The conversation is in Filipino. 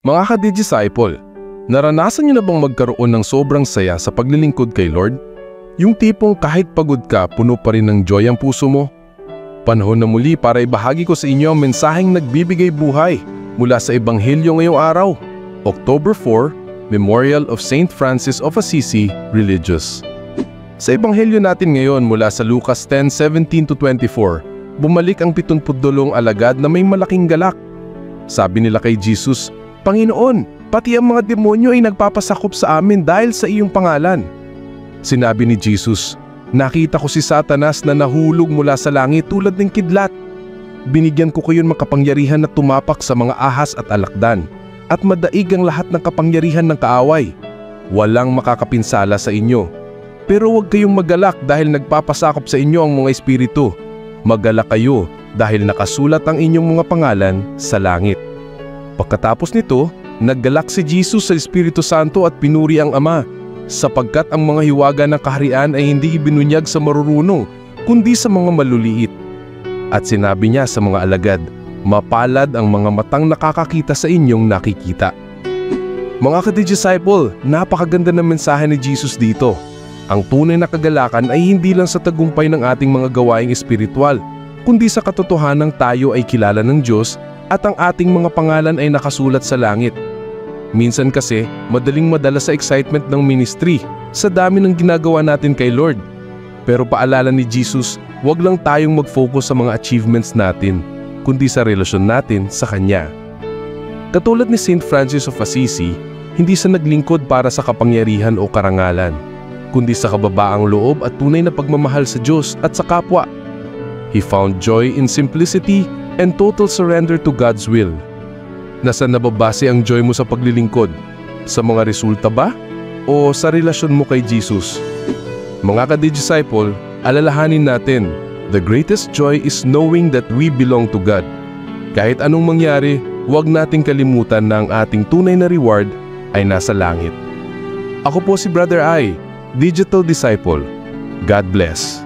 Mga ka-disciple, naranasan niyo na bang magkaroon ng sobrang saya sa paglilingkod kay Lord? Yung tipong kahit pagod ka, puno pa rin ng joy ang puso mo? Panahon na muli para ibahagi ko sa inyo ang mensaheng nagbibigay buhay mula sa Ebanghelyo ngayong araw, October 4, Memorial of Saint Francis of Assisi, Religious. Sa Ebanghelyo natin ngayon mula sa Lucas 10:17-24, bumalik ang 72 alagad na may malaking galak. Sabi nila kay Jesus, "Panginoon, pati ang mga demonyo ay nagpapasakop sa amin dahil sa iyong pangalan." Sinabi ni Jesus, "Nakita ko si Satanas na nahulog mula sa langit tulad ng kidlat. Binigyan ko kayo ng makapangyarihan na tumapak sa mga ahas at alakdan, at madaig ang lahat ng kapangyarihan ng kaaway. Walang makakapinsala sa inyo. Pero huwag kayong magalak dahil nagpapasakop sa inyo ang mga espiritu. Magalak kayo dahil nakasulat ang inyong mga pangalan sa langit." Pagkatapos nito, naggalak si Jesus sa Espiritu Santo at pinuri ang Ama, sapagkat ang mga hiwaga ng kaharian ay hindi ibinunyag sa marurunong, kundi sa mga maluliit. At sinabi niya sa mga alagad, "Mapalad ang mga matang nakakakita sa inyong nakikita." Mga ka-disciple, napakaganda ng mensahe ni Jesus dito. Ang tunay na kagalakan ay hindi lang sa tagumpay ng ating mga gawaing espiritual, kundi sa katotohanang tayo ay kilala ng Diyos at ang ating mga pangalan ay nakasulat sa langit. Minsan kasi, madaling madala sa excitement ng ministry sa dami ng ginagawa natin kay Lord. Pero paalala ni Jesus, huwag lang tayong mag-focus sa mga achievements natin, kundi sa relasyon natin sa Kanya. Katulad ni Saint Francis of Assisi, hindi siya naglingkod para sa kapangyarihan o karangalan, kundi sa kababaang loob at tunay na pagmamahal sa Diyos at sa kapwa. He found joy in simplicity and total surrender to God's will. Nasaan nababase ang joy mo sa paglilingkod? Sa mga resulta ba? O sa relasyon mo kay Jesus? Mga ka-disciple, alalahanin natin, the greatest joy is knowing that we belong to God. Kahit anong mangyari, huwag nating kalimutan na ang ating tunay na reward ay nasa langit. Ako po si Brother I, Digital Disciple. God bless.